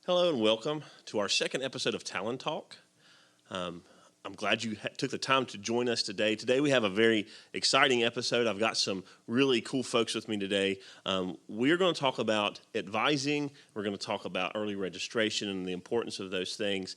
Hello and welcome to our second episode of Talon Talk. I'm glad you took the time to join us today. Today we have a very exciting episode. I've got some really cool folks with me today. We're going to talk about advising. We're going to talk about early registration and the importance of those things.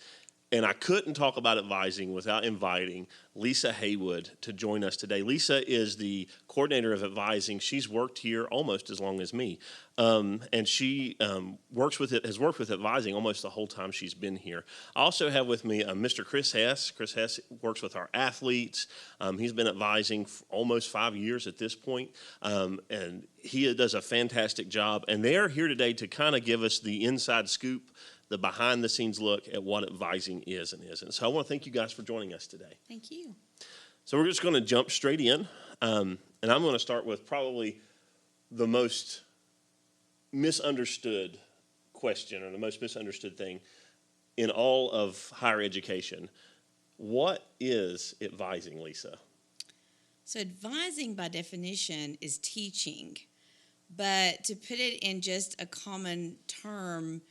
And I couldn't talk about advising without inviting Lisa Haywood to join us today. Lisa is the coordinator of advising. She's worked here almost as long as me. And she has worked with advising almost the whole time she's been here. I also have with me Mr. Chris Hess. Chris Hess works with our athletes. He's been advising for almost 5 years at this point. And he does a fantastic job. And they're here today to kind of give us the inside scoop, the behind-the-scenes look at what advising is and isn't. So I want to thank you guys for joining us today. Thank you. So we're just going to jump straight in, and I'm going to start with probably the most misunderstood question or the most misunderstood thing in all of higher education. What is advising, Lisa? So advising by definition is teaching, but to put it in just a common term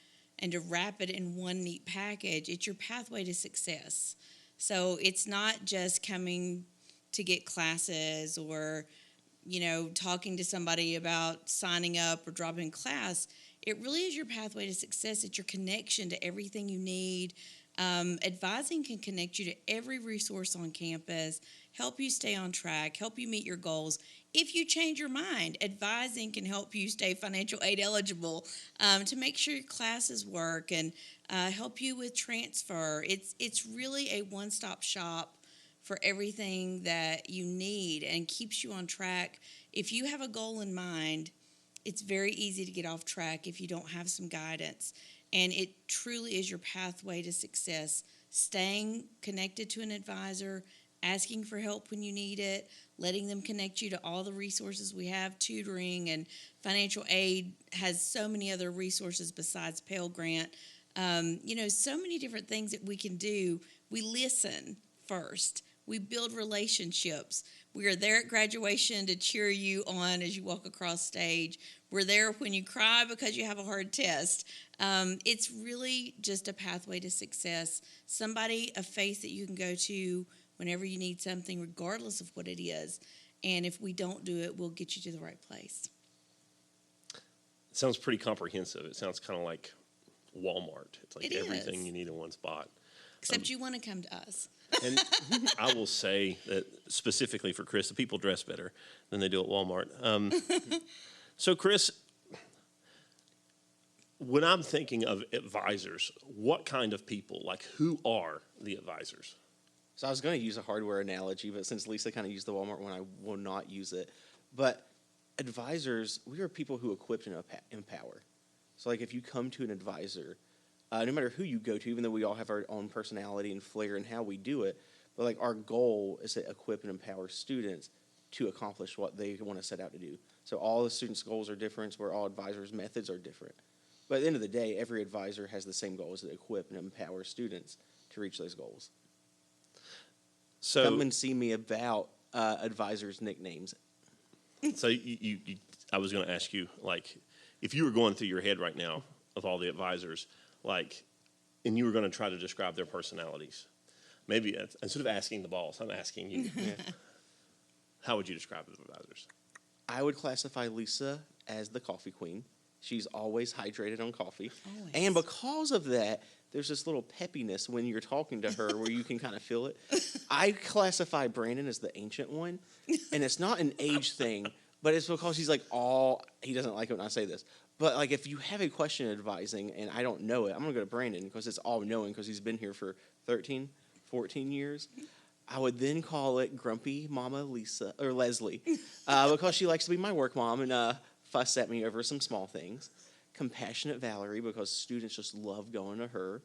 and to wrap it in one neat package, it's your pathway to success. So it's not just coming to get classes or, talking to somebody about signing up or dropping class. It really is your pathway to success. It's your connection to everything you need. Advising can connect you to every resource on campus, help you stay on track, help you meet your goals. If you change your mind, advising can help you stay financial aid eligible, to make sure your classes work and help you with transfer. It's really a one-stop shop for everything that you need and keeps you on track. If you have a goal in mind, it's very easy to get off track if you don't have some guidance. And it truly is your pathway to success. Staying connected to an advisor, asking for help when you need it, letting them connect you to all the resources we have. Tutoring and financial aid has so many other resources besides Pell Grant. So many different things that we can do. We listen first. We build relationships. We are there at graduation to cheer you on as you walk across stage. We're there when you cry because you have a hard test. It's really just a pathway to success. Somebody, a face that you can go to whenever you need something, regardless of what it is. And if we don't do it, we'll get you to the right place. It sounds pretty comprehensive. It sounds kind of like Walmart. It's like everything you need in one spot. Except you want to come to us. And I will say that specifically for Chris, the people dress better than they do at Walmart. So Chris, when I'm thinking of advisors, what kind of people, like who are the advisors? So I was going to use a hardware analogy, but since Lisa kind of used the Walmart one, I will not use it. But advisors, we are people who equip and empower. So like if you come to an advisor, no matter who you go to, even though we all have our own personality and flair and how we do it, but like our goal is to equip and empower students to accomplish what they want to set out to do. So all the students' goals are different, where all advisors' methods are different. But at the end of the day, every advisor has the same goal, is to equip and empower students to reach those goals. So come and see me about advisors' nicknames. So I was going to ask you, like, if you were going through your head right now of all the advisors, like, and you were going to try to describe their personalities, maybe instead of asking the boss, I'm asking you. Yeah. How would you describe the advisors? I would classify Lisa as the coffee queen. She's always hydrated on coffee. Always. And because of that, there's this little peppiness when you're talking to her where you can kind of feel it. I classify Brandon as the ancient one, and it's not an age thing, but it's because he's like he doesn't like it when I say this. But like if you have a question advising and I don't know it, I'm going to go to Brandon because it's all knowing because he's been here for 13, 14 years. I would then call it Grumpy Mama Lisa or Leslie because she likes to be my work mom and fuss at me over some small things. Compassionate Valerie because students just love going to her.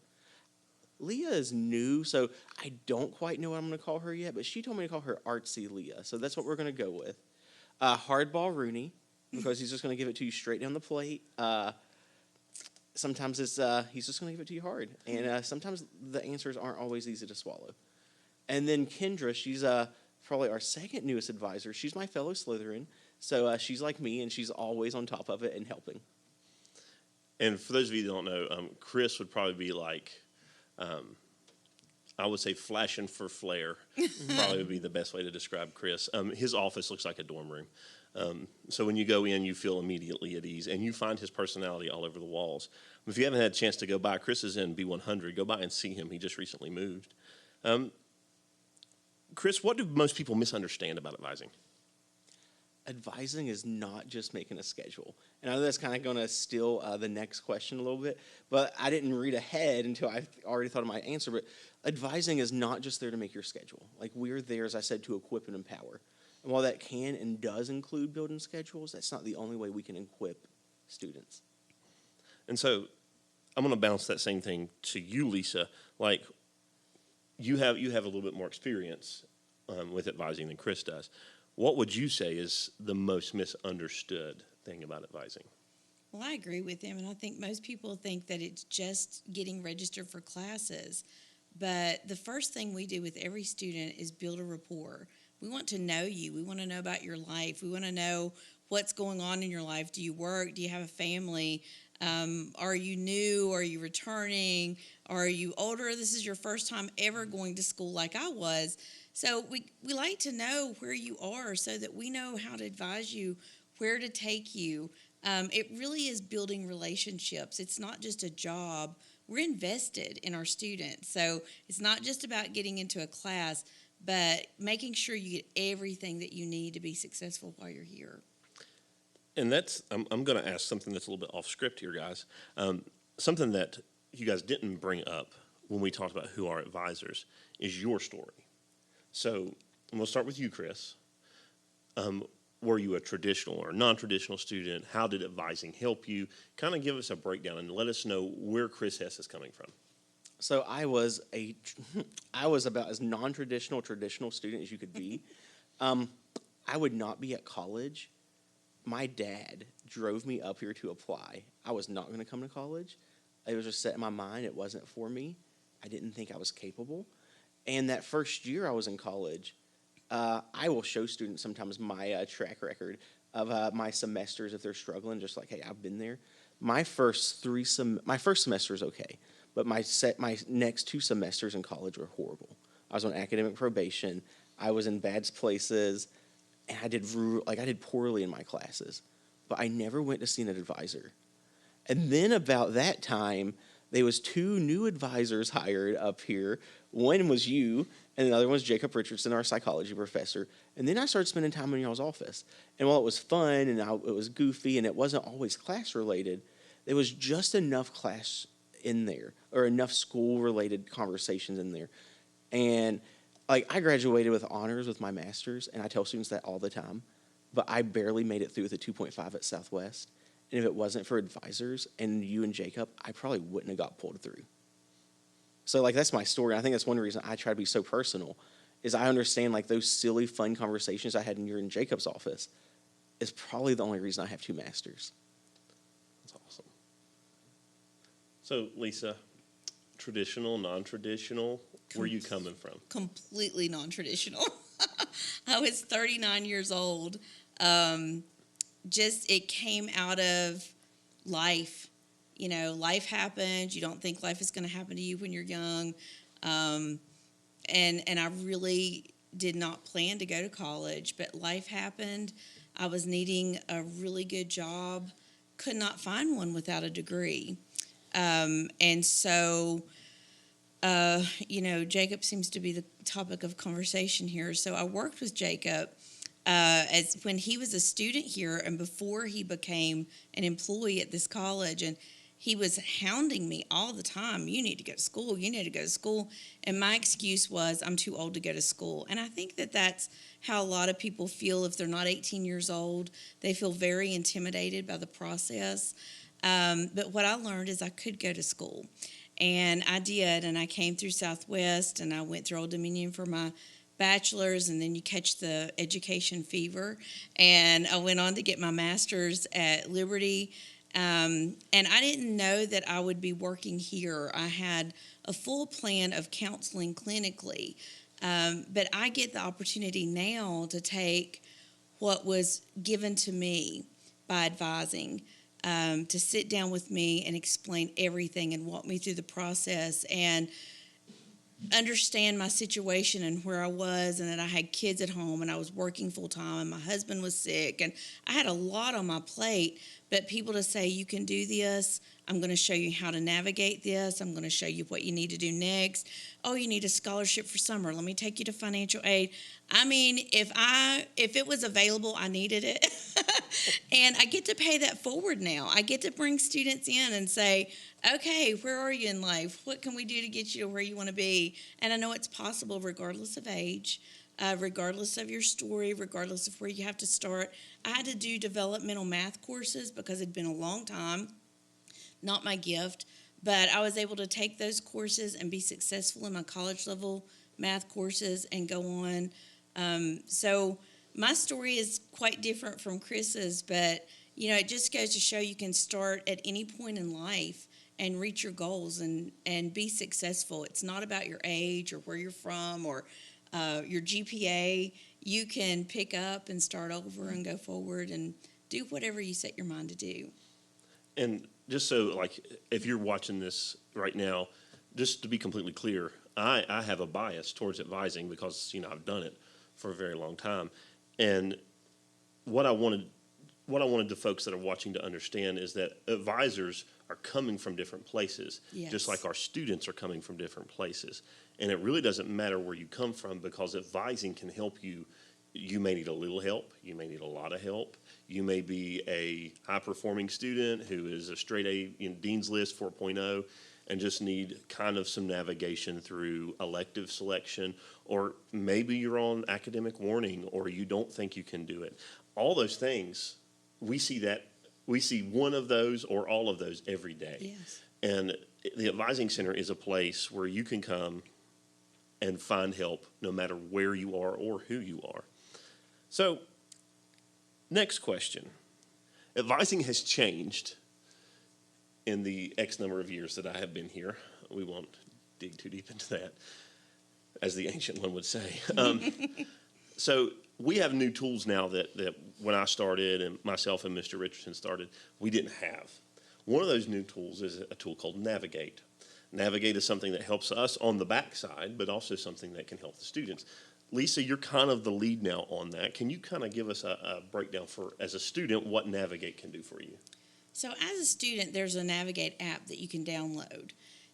Leah is new, so I don't quite know what I'm going to call her yet, but she told me to call her Artsy Leah, so that's what we're going to go with. Hardball Rooney because he's just going to give it to you straight down the plate. Sometimes he's just going to give it to you hard, and sometimes the answers aren't always easy to swallow. And then Kendra, she's probably our second newest advisor. She's my fellow Slytherin, so she's like me, and she's always on top of it and helping. And for those of you that don't know, Chris would probably be like, I would say flashing for flair. Probably would be the best way to describe Chris. His office looks like a dorm room. So when you go in, you feel immediately at ease, and you find his personality all over the walls. If you haven't had a chance to go by, Chris is in B100. Go by and see him. He just recently moved. Chris, what do most people misunderstand about advising? Advising is not just making a schedule. And I know that's kind of going to steal the next question a little bit, but I didn't read ahead until I already thought of my answer. But advising is not just there to make your schedule. Like, we're there, as I said, to equip and empower. And while that can and does include building schedules, that's not the only way we can equip students. And so I'm going to bounce that same thing to you, Lisa. Like, you have a little bit more experience with advising than Chris does. What would you say is the most misunderstood thing about advising? Well, I agree with him, and I think most people think that it's just getting registered for classes. But the first thing we do with every student is build a rapport. We want to know you. We want to know about your life. We want to know what's going on in your life. Do you work? Do you have a family? Are you new? Are you returning? Are you older? This is your first time ever going to school like I was. So we like to know where you are so that we know how to advise you, where to take you. It really is building relationships. It's not just a job. We're invested in our students. So it's not just about getting into a class, but making sure you get everything that you need to be successful while you're here. And I'm going to ask something that's a little bit off script here, guys. Something that you guys didn't bring up when we talked about who are advisors is your story. So I'm going to start with you, Chris. Were you a traditional or non-traditional student? How did advising help you? Kind of give us a breakdown and let us know where Chris Hess is coming from. So I was about as non-traditional, traditional student as you could be. I would not be at college. My dad drove me up here to apply. I was not going to come to college. It was just set in my mind it wasn't for me. I didn't think I was capable. And that first year I was in college, I will show students sometimes my track record of my semesters if they're struggling, just like, hey, I've been there. My first semester is okay, but my next 2 semesters in college were horrible. I was on academic probation. I was in bad places, and I did poorly in my classes. But I never went to see an advisor. And then about that time, there was 2 new advisors hired up here. One was you, and the other one was Jacob Richardson, our psychology professor. And then I started spending time in y'all's office. And while it was fun and it was goofy and it wasn't always class-related, there was just enough class in there or enough school-related conversations in there. And like, I graduated with honors with my master's, and I tell students that all the time, but I barely made it through with a 2.5 at Southwest. And if it wasn't for advisors and you and Jacob, I probably wouldn't have got pulled through. So, like, that's my story. I think that's one reason I try to be so personal, is I understand, like, those silly, fun conversations I had in your and Jacob's office is probably the only reason I have 2 masters. That's awesome. So, Lisa, traditional, non-traditional, where are you coming from? Completely non-traditional. I was 39 years old. It came out of life. You know, life happens. You don't think life is going to happen to you when you're young. And I really did not plan to go to college, but life happened. I was needing a really good job, could not find one without a degree. And so, Jacob seems to be the topic of conversation here. So I worked with Jacob as when he was a student here and before he became an employee at this college. And he was hounding me all the time. You need to go to school. You need to go to school. And my excuse was, I'm too old to go to school. And I think that that's how a lot of people feel if they're not 18 years old. They feel very intimidated by the process. But what I learned is I could go to school. And I did. And I came through Southwest, and I went through Old Dominion for my bachelor's, and then you catch the education fever. And I went on to get my master's at Liberty. And I didn't know that I would be working here. I had a full plan of counseling clinically. But I get the opportunity now to take what was given to me by advising. to sit down with me and explain everything and walk me through the process and understand my situation and where I was, and that I had kids at home and I was working full time and my husband was sick and I had a lot on my plate. But people to say, you can do this. I'm going to show you how to navigate this. I'm going to show you what you need to do next. Oh, you need a scholarship for summer. Let me take you to financial aid. I mean, if it was available, I needed it. And I get to pay that forward now. I get to bring students in and say, okay, where are you in life? What can we do to get you to where you want to be? And I know it's possible regardless of age, regardless of your story, regardless of where you have to start. I had to do developmental math courses because it'd been a long time. Not my gift, but I was able to take those courses and be successful in my college level math courses and go on. So my story is quite different from Chris's, but it just goes to show you can start at any point in life and reach your goals and be successful. It's not about your age or where you're from or your GPA. You can pick up and start over and go forward and do whatever you set your mind to do. And just so, if you're watching this right now, just to be completely clear, I have a bias towards advising because, I've done it for a very long time. And what I wanted the folks that are watching to understand is that advisors are coming from different places, Yes. just like our students are coming from different places. And it really doesn't matter where you come from because advising can help you. You may need a little help. You may need a lot of help. You may be a high-performing student who is a straight A in Dean's List 4.0 and just need kind of some navigation through elective selection, or maybe you're on academic warning or you don't think you can do it. All those things, we see one of those or all of those every day. Yes. And the Advising Center is a place where you can come and find help no matter where you are or who you are. So, next question. Advising has changed in the X number of years that I have been here. We won't dig too deep into that, as the ancient one would say. So we have new tools now that when I started and myself and Mr. Richardson started, we didn't have. One of those new tools is a tool called Navigate. Navigate is something that helps us on the backside, but also something that can help the students. Lisa, you're kind of the lead now on that. Can you kind of give us a breakdown for, as a student, what Navigate can do for you? So as a student, there's a Navigate app that you can download.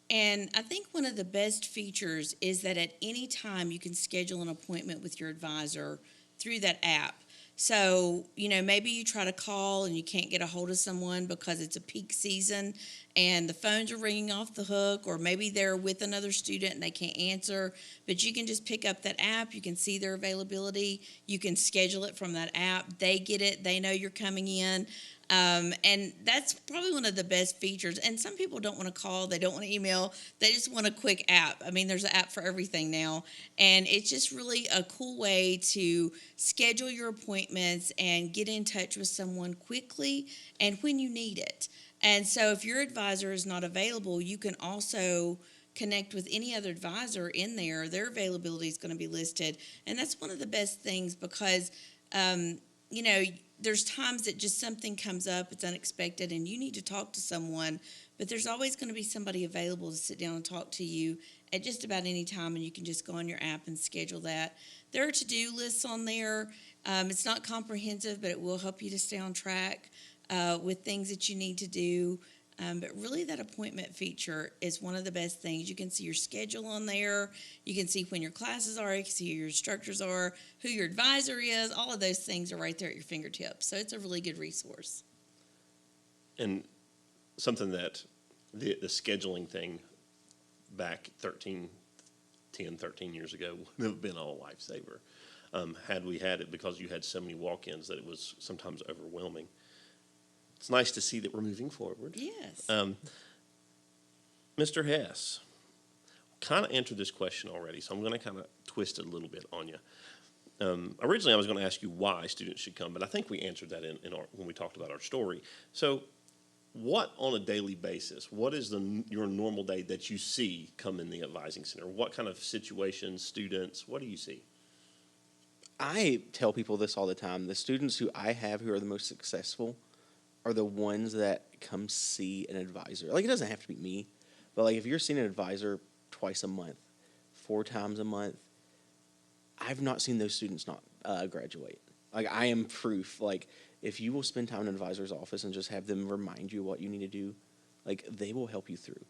And I think one of the best features is that at any time you can schedule an appointment with your advisor through that app. So, maybe you try to call and you can't get a hold of someone because it's a peak season and the phones are ringing off the hook, or maybe they're with another student and they can't answer, but you can just pick up that app. You can see their availability. You can schedule it from that app. They get it. They know you're coming in. And that's probably one of the best features. And some people don't want to call, they don't want to email, they just want a quick app. I mean, there's an app for everything now. And it's just really a cool way to schedule your appointments and get in touch with someone quickly and when you need it. And so if your advisor is not available, you can also connect with any other advisor in there. Their availability is going to be listed. And that's one of the best things because, there's times that just something comes up, it's unexpected, and you need to talk to someone, but there's always going to be somebody available to sit down and talk to you at just about any time, and you can just go on your app and schedule that. There are to-do lists on there. It's not comprehensive, but it will help you to stay on track with things that you need to do. But really that appointment feature is one of the best things. You can see your schedule on there. You can see when your classes are. You can see who your instructors are, who your advisor is. All of those things are right there at your fingertips. So it's a really good resource. And something that the scheduling thing back 13 years ago would have been a lifesaver had we had it, because you had so many walk-ins that it was sometimes overwhelming. It's nice to see that we're moving forward. Yes. Mr. Hess, kind of answered this question already, so I'm going to kind of twist it a little bit on you. Originally, I was going to ask you why students should come, but I think we answered that when we talked about our story. So what, on a daily basis, what is your normal day that you see come in the Advising Center? What kind of situations, students, what do you see? I tell people this all the time. The students who I have who are the most successful are the ones that come see an advisor. Like, it doesn't have to be me, but like if you're seeing an advisor twice a month, 4 times a month, I've not seen those students not graduate. Like, I am proof. Like, if you will spend time in an advisor's office and just have them remind you what you need to do, like, they will help you through.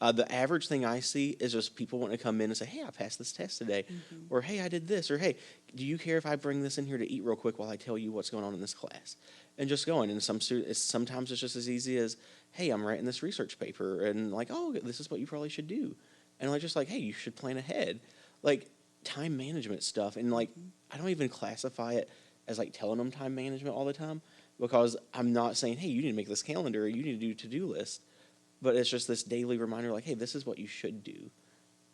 The average thing I see is just people wanting to come in and say, hey, I passed this test today, or hey, I did this, or hey, do you care if I bring this in here to eat real quick while I tell you what's going on in this class? And just going. And sometimes it's just as easy as, hey, I'm writing this research paper, and like, oh, this is what you probably should do. And like, just like, hey, you should plan ahead. Like, time management stuff. And like, I don't even classify it as like telling them time management all the time, because I'm not saying, hey, you need to make this calendar, or you need to do to-do list. But it's just this daily reminder, like, hey, this is what you should do.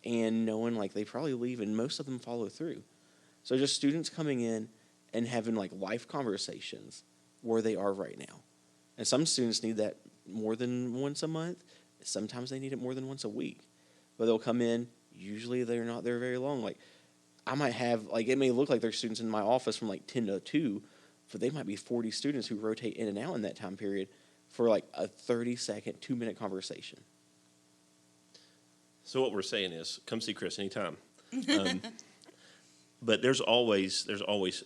And knowing, like, they probably leave, and most of them follow through. So just students coming in and having, like, life conversations where they are right now. And some students need that more than once a month. Sometimes they need it more than once a week. But they'll come in. Usually they're not there very long. Like, I might have, like, it may look like there's students in my office from, like, 10 to 2, but they might be 40 students who rotate in and out in that time period for like a 30-second, 2-minute conversation. So what we're saying is, come see Chris anytime. But there's always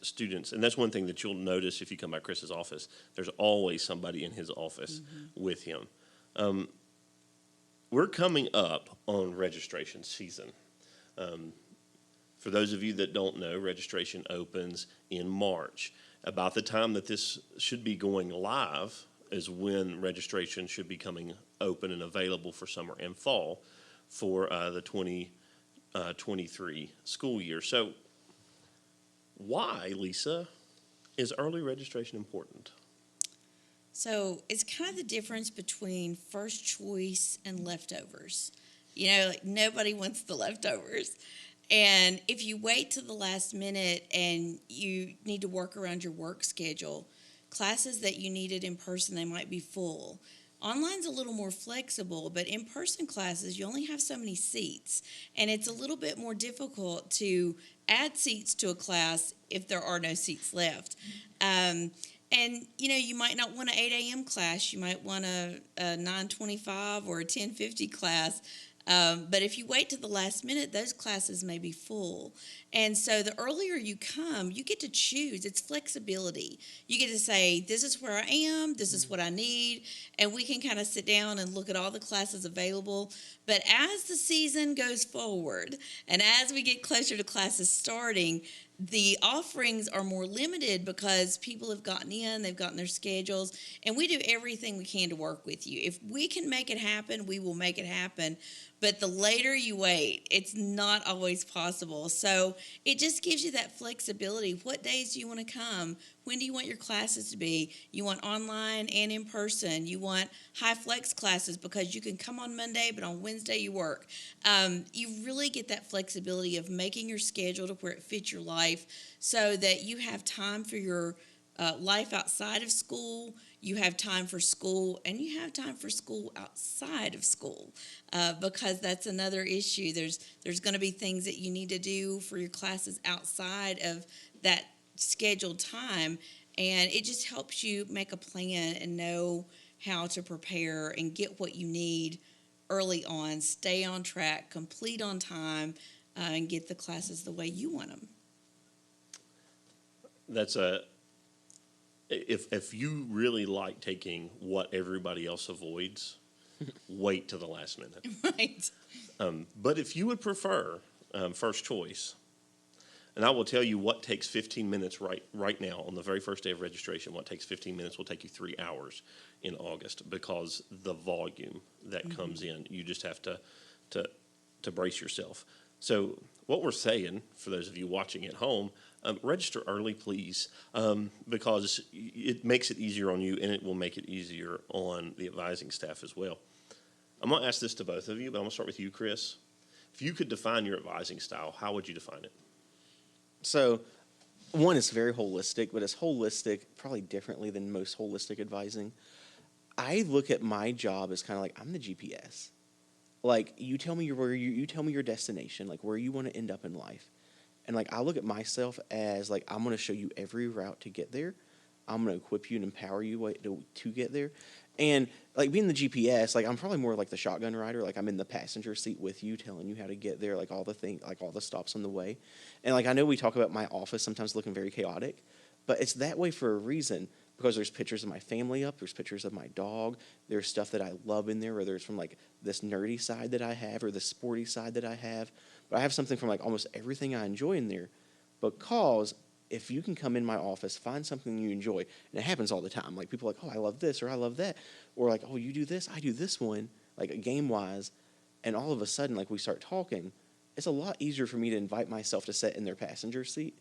students, and that's one thing that you'll notice if you come by Chris's office. There's always somebody in his office with him. We're coming up on registration season. For those of you that don't know, registration opens in March. About the time that this should be going live is when registration should be coming open and available for summer and fall for the 2023 school year. So why, Lisa, is early registration important? So it's kind of the difference between first choice and leftovers. You know, like, nobody wants the leftovers. And if you wait till the last minute and you need to work around your work schedule, classes that you needed in person, they might be full. Online's a little more flexible, but in-person classes, you only have so many seats. And it's a little bit more difficult to add seats to a class if there are no seats left. And, you know, you might not want an 8 a.m. class. You might want a 9:25 or a 10:50 class. But if you wait to the last minute, those classes may be full. And so the earlier you come, you get to choose. It's flexibility. You get to say, this is where I am, this is what I need, and we can kind of sit down and look at all the classes available. But as the season goes forward, and as we get closer to classes starting, the offerings are more limited because people have gotten in, they've gotten their schedules, and we do everything we can to work with you. If we can make it happen, we will make it happen. But the later you wait, it's not always possible. So it just gives you that flexibility. What days do you want to come? When do you want your classes to be? You want online and in person. You want high flex classes because you can come on Monday, but on Wednesday you work. You really get that flexibility of making your schedule to where it fits your life so that you have time for your life outside of school. You have time for school, and you have time for school outside of school, because that's another issue. There's going to be things that you need to do for your classes outside of that scheduled time, and it just helps you make a plan and know how to prepare and get what you need early on, stay on track, complete on time, and get the classes the way you want them. That's if you really like taking what everybody else avoids, wait till the last minute. Right. But if you would prefer first choice, and I will tell you what takes 15 minutes right now on the very first day of registration, what takes 15 minutes will take you 3 hours in August, because the volume that comes in, you just have to brace yourself. So what we're saying, for those of you watching at home, register early, please, because it makes it easier on you, and it will make it easier on the advising staff as well. I'm going to ask this to both of you, but I'm going to start with you, Chris. If you could define your advising style, how would you define it? So, one, it's very holistic, but it's holistic probably differently than most holistic advising. I look at my job as kind of like I'm the GPS. Like, you tell me you tell me your destination, like where you want to end up in life. And like, I look at myself as like, I'm going to show you every route to get there, I'm going to equip you and empower you to get there. And like being the GPS, like I'm probably more like the shotgun rider. Like I'm in the passenger seat with you, telling you how to get there, like all the stops on the way. And like I know we talk about my office sometimes looking very chaotic, but it's that way for a reason, because there's pictures of my family up, there's pictures of my dog, there's stuff that I love in there, whether it's from like this nerdy side that I have or the sporty side that I have. But I have something from like almost everything I enjoy in there, because if you can come in my office, find something you enjoy, and it happens all the time. Like people are like, oh, I love this or I love that, or like, oh, you do this, I do this one, like game wise, and all of a sudden, like we start talking, it's a lot easier for me to invite myself to sit in their passenger seat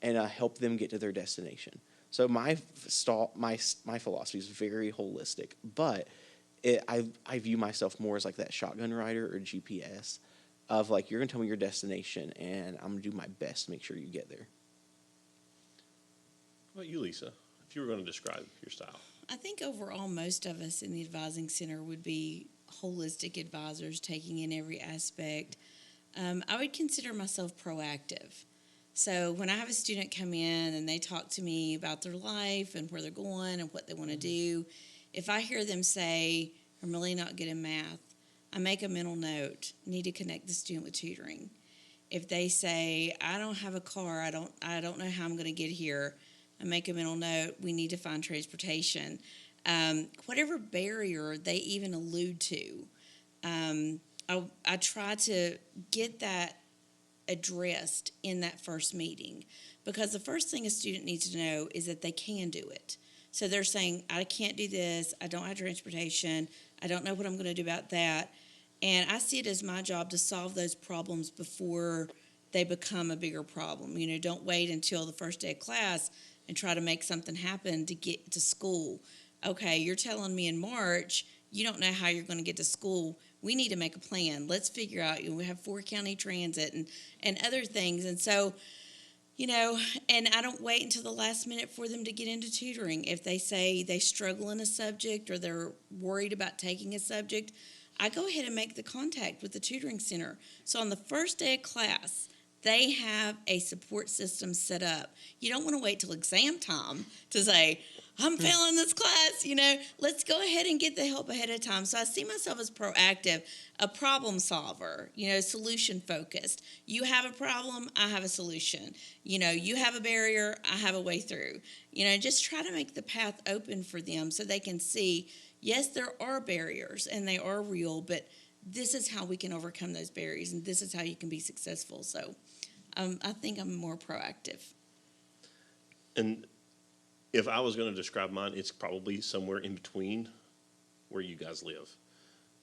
and help them get to their destination. So my philosophy is very holistic, but I view myself more as like that shotgun rider or GPS of like, you're gonna tell me your destination, and I'm gonna do my best to make sure you get there. What about you, Lisa? If you were going to describe your style. I think overall, most of us in the advising center would be holistic advisors, taking in every aspect. I would consider myself proactive. So when I have a student come in and they talk to me about their life and where they're going and what they want to do, if I hear them say, I'm really not good in math, I make a mental note, need to connect the student with tutoring. If they say, I don't have a car, I don't know how I'm going to get here, I make a mental note, we need to find transportation. Whatever barrier they even allude to, I try to get that addressed in that first meeting, because the first thing a student needs to know is that they can do it. So they're saying, I can't do this, I don't have transportation, I don't know what I'm going to do about that. And I see it as my job to solve those problems before they become a bigger problem. You know, don't wait until the first day of class and try to make something happen to get to school. Okay, you're telling me in March you don't know how you're going to get to school. We need to make a plan. Let's figure out, we have 4-county transit and other things. And so, and I don't wait until the last minute for them to get into tutoring. If they say they struggle in a subject or they're worried about taking a subject, I go ahead and make the contact with the tutoring center. So on the first day of class, they have a support system set up. You don't want to wait till exam time to say, I'm failing this class, let's go ahead and get the help ahead of time. So I see myself as proactive, a problem solver, solution focused. You have a problem, I have a solution. You have a barrier, I have a way through. Just try to make the path open for them so they can see, yes, there are barriers and they are real, but this is how we can overcome those barriers, and this is how you can be successful. So I think I'm more proactive. And if I was going to describe mine, it's probably somewhere in between where you guys live,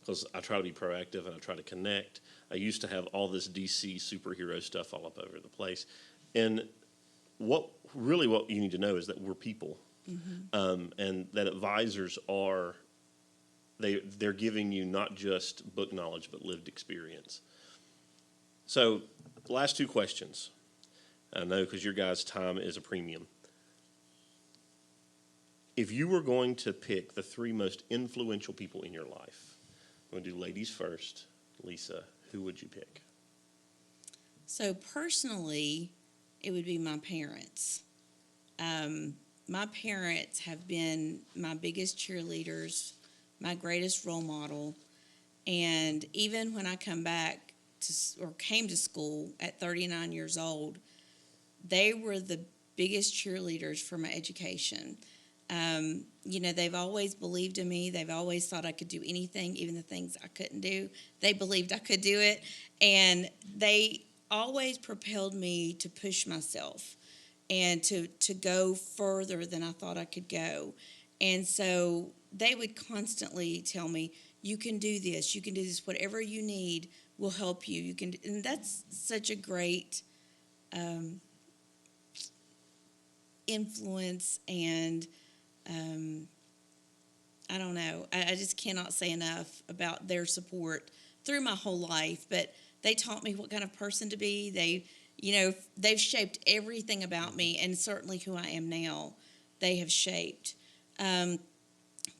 because I try to be proactive and I try to connect. I used to have all this DC superhero stuff all up over the place. And what you need to know is that we're people, and that advisors are, they're giving you not just book knowledge, but lived experience. So the last two questions, I know because your guys' time is a premium. If you were going to pick the 3 most influential people in your life, I'm going to do ladies first. Lisa, who would you pick? So personally, it would be my parents. My parents have been my biggest cheerleaders, my greatest role model. And even when I came to school at 39 years old, they were the biggest cheerleaders for my education. They've always believed in me. They've always thought I could do anything, even the things I couldn't do. They believed I could do it. And they always propelled me to push myself and to go further than I thought I could go. And so they would constantly tell me, you can do this, whatever you need will help you. And that's such a great influence, and I don't know. I just cannot say enough about their support through my whole life. But they taught me what kind of person to be. They've shaped everything about me, and certainly who I am now, they have shaped.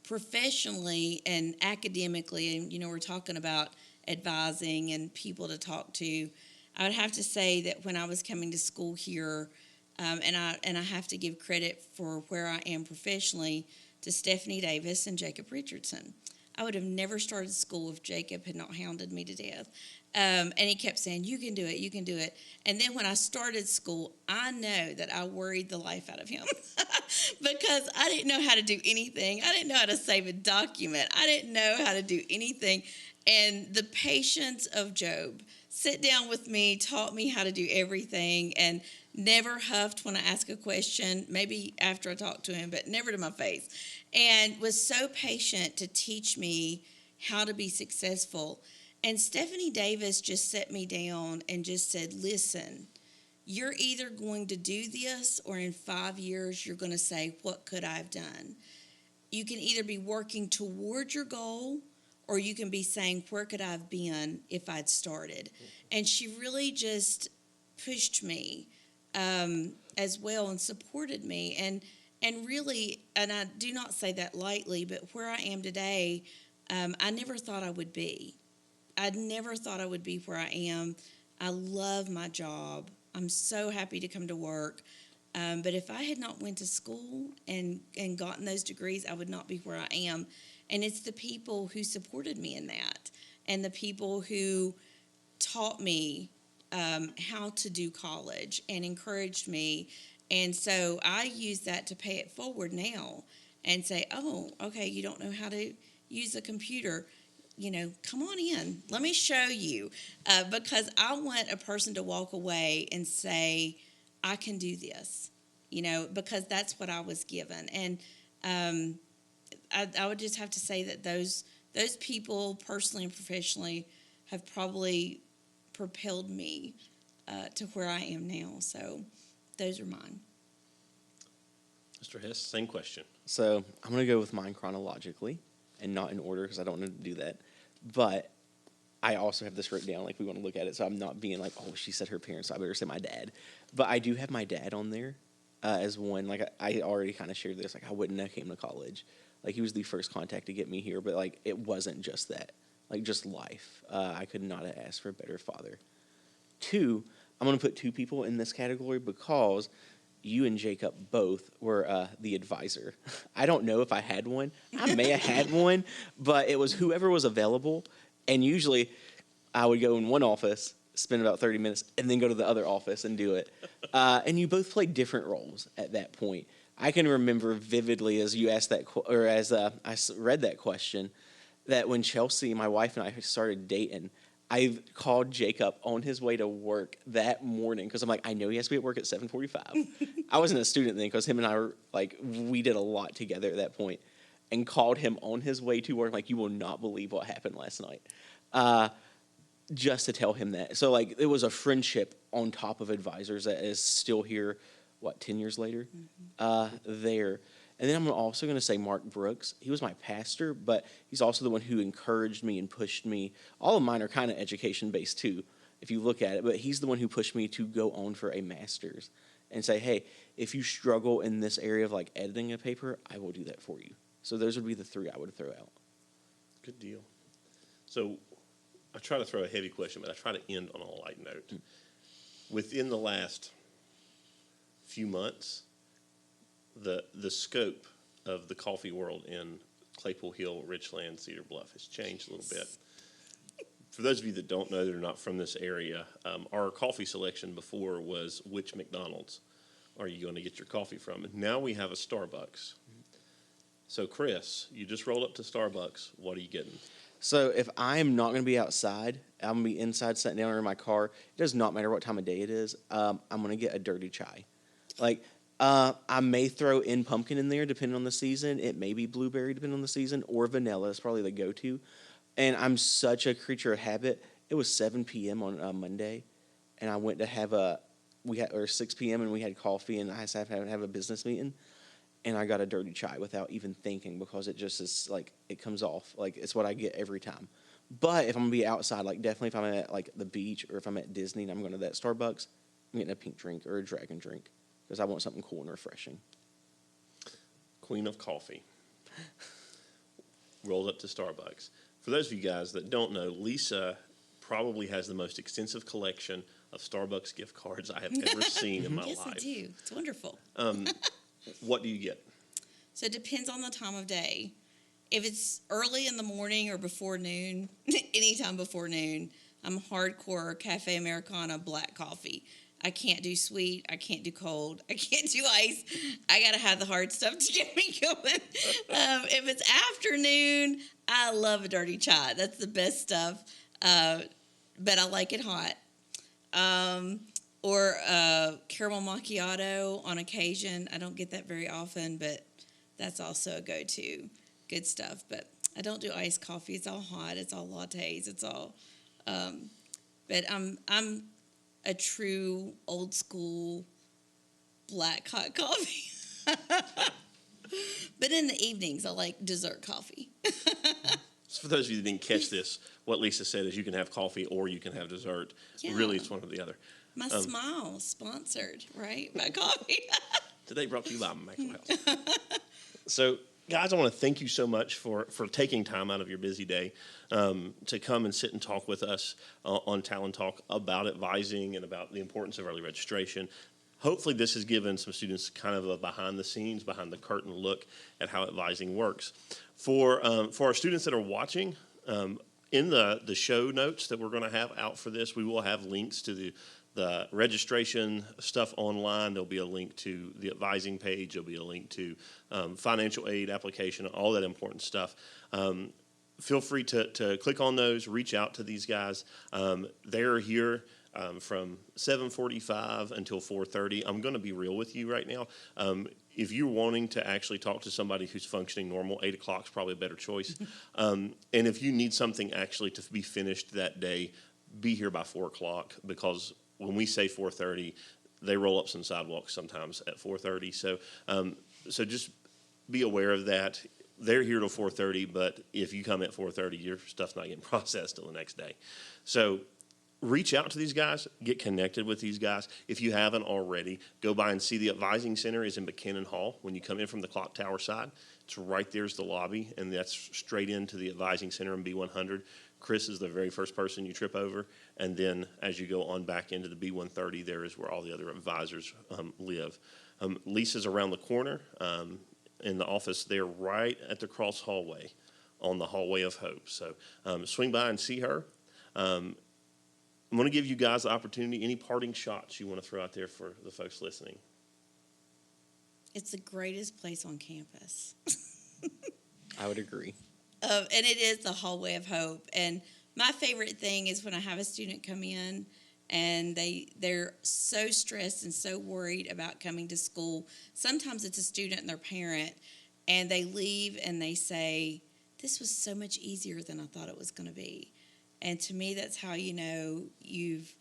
Professionally and academically, and we're talking about advising and people to talk to, I would have to say that when I was coming to school here, And I have to give credit for where I am professionally to Stephanie Davis and Jacob Richardson. I would have never started school if Jacob had not hounded me to death. And he kept saying, you can do it, you can do it. And then when I started school, I know that I worried the life out of him because I didn't know how to do anything. I didn't know how to save a document. I didn't know how to do anything. And the patience of Job sit down with me, taught me how to do everything, and never huffed when I asked a question, maybe after I talked to him, but never to my face, and was so patient to teach me how to be successful. And Stephanie Davis just set me down and just said, listen, you're either going to do this or in 5 years you're going to say, what could I have done? You can either be working toward your goal or you can be saying, where could I have been if I'd started? And she really just pushed me as well and supported me. And really, and I do not say that lightly, but where I am today, I never thought I would be. I never thought I would be where I am. I love my job. I'm so happy to come to work. But if I had not went to school and gotten those degrees, I would not be where I am. And it's the people who supported me in that and the people who taught me how to do college and encouraged me. And so I use that to pay it forward now and say, oh, okay, you don't know how to use a computer. Come on in. Let me show you. Because I want a person to walk away and say, I can do this, because that's what I was given. And I would just have to say that those people, personally and professionally, have probably propelled me to where I am now. So those are mine. Mr. Hess, same question. So I'm going to go with mine chronologically and not in order because I don't want to do that. But I also have this written down, like we want to look at it. So I'm not being like, oh, she said her parents, so I better say my dad. But I do have my dad on there as one. Like I already kind of shared this. Like I wouldn't have came to college. Like he was the first contact to get me here. But like it wasn't just that. Like just life. I could not have asked for a better father. 2, I'm going to put 2 people in this category because you and Jacob both were the advisor. I don't know if I had one. I may have had one, but it was whoever was available. And usually I would go in one office, spend about 30 minutes, and then go to the other office and do it. And you both played different roles at that point. I can remember vividly as you asked that, I read that question, that when Chelsea, my wife, and I started dating, I called Jacob on his way to work that morning because I'm like, I know he has to be at work at 7:45. I wasn't a student then because him and I were like, we did a lot together at that point, and called him on his way to work. Like, you will not believe what happened last night, just to tell him that. So like, it was a friendship on top of advisors that is still here. 10 years later, there. And then I'm also going to say Mark Brooks. He was my pastor, but he's also the one who encouraged me and pushed me. All of mine are kind of education-based, too, if you look at it. But he's the one who pushed me to go on for a master's and say, hey, if you struggle in this area of, like, editing a paper, I will do that for you. So those would be the 3 I would throw out. Good deal. So I try to throw a heavy question, but I try to end on a light note. Within the last few months, the scope of the coffee world in Claypool Hill, Richland, Cedar Bluff has changed a little bit. For those of you that don't know, that are not from this area, our coffee selection before was which McDonald's are you going to get your coffee from? And now we have a Starbucks. So, Chris, you just rolled up to Starbucks. What are you getting? So if I'm not going to be outside, I'm going to be inside sitting down or in my car. It does not matter what time of day it is. I'm going to get a dirty chai. Like, I may throw in pumpkin in there depending on the season. It may be blueberry depending on the season, or vanilla is probably the go-to. And I'm such a creature of habit. It was 7 p.m. on Monday, and I went to have 6 p.m. and we had coffee, and I had to have a business meeting, and I got a dirty chai without even thinking because it just is like, it comes off. Like, it's what I get every time. But if I'm going to be outside, like definitely if I'm at like the beach or if I'm at Disney and I'm going to that Starbucks, I'm getting a pink drink or a dragon drink because I want something cool and refreshing. Queen of coffee. Rolled up to Starbucks. For those of you guys that don't know, Lisa probably has the most extensive collection of Starbucks gift cards I have ever seen in my Yes, life. I do. It's wonderful. What do you get? So it depends on the time of day. If it's early in the morning or before noon, anytime before noon, I'm hardcore cafe Americano black coffee. I can't do sweet. I can't do cold. I can't do ice. I got to have the hard stuff to get me going. If it's afternoon, I love a dirty chai. That's the best stuff, but I like it hot. Or caramel macchiato on occasion. I don't get that very often, but that's also a go-to. Good stuff. But I don't do iced coffee. It's all hot. It's all lattes. It's all. But I'm a true old school black hot coffee. But in the evenings, I like dessert coffee. So for those of you that didn't catch this, what Lisa said is you can have coffee or you can have dessert. Yeah. Really, it's one or the other. My smile sponsored, right? My coffee. Today brought to you by Maxwell House. So, guys, I want to thank you so much for taking time out of your busy day to come and sit and talk with us on Talon Talk about advising and about the importance of early registration. Hopefully this has given some students kind of a behind the scenes, behind the curtain look at how advising works. For our students that are watching, in the show notes that we're going to have out for this, we will have links to the registration stuff online. There'll be a link to the advising page. There'll be a link to financial aid application, all that important stuff. Feel free to click on those, reach out to these guys. They're here from 7:45 until 4:30. I'm going to be real with you right now. If you're wanting to actually talk to somebody who's functioning normal, 8 o'clock is probably a better choice. And if you need something actually to be finished that day, be here by 4 o'clock, because when we say 4:30, they roll up some sidewalks sometimes at 4:30. So just be aware of that. They're here till 4:30, but if you come at 4:30, your stuff's not getting processed till the next day. So reach out to these guys, get connected with these guys. If you haven't already, go by and see the advising center is in Buchanan Hall. When you come in from the clock tower side, it's right there's the lobby, and that's straight into the advising center in B100. Chris is the very first person you trip over, and then as you go on back into the B130, there is where all the other advisors live. Lisa's around the corner in the office there, right at the cross hallway on the hallway of hope. So swing by and see her. I'm going to give you guys the opportunity. Any parting shots you want to throw out there for the folks listening? It's the greatest place on campus. I would agree. And it is the hallway of hope. And my favorite thing is when I have a student come in and they're so stressed and so worried about coming to school. Sometimes it's a student and their parent, and they leave and they say, "This was so much easier than I thought it was going to be." And to me, that's how you know you've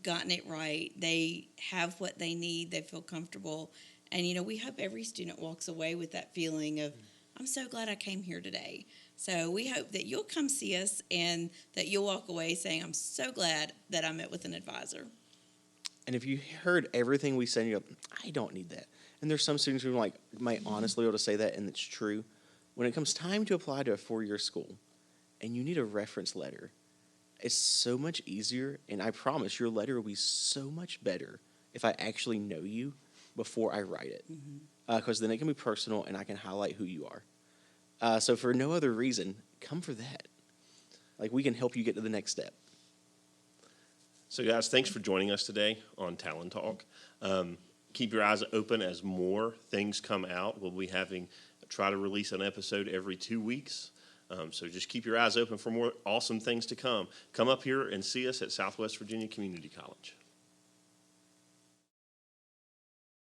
gotten it right. They have what they need. They feel comfortable. And, we hope every student walks away with that feeling of, I'm so glad I came here today. So we hope that you'll come see us and that you'll walk away saying, I'm so glad that I met with an advisor. And if you heard everything we said, you go, I don't need that. And there's some students who might honestly be able to say that, and it's true. When it comes time to apply to a 4-year school and you need a reference letter, it's so much easier, and I promise your letter will be so much better if I actually know you before I write it. Because then it can be personal, and I can highlight who you are. So for no other reason, come for that. We can help you get to the next step. So, guys, thanks for joining us today on Talon Talk. Keep your eyes open as more things come out. We'll be try to release an episode every 2 weeks. So just keep your eyes open for more awesome things to come. Come up here and see us at Southwest Virginia Community College.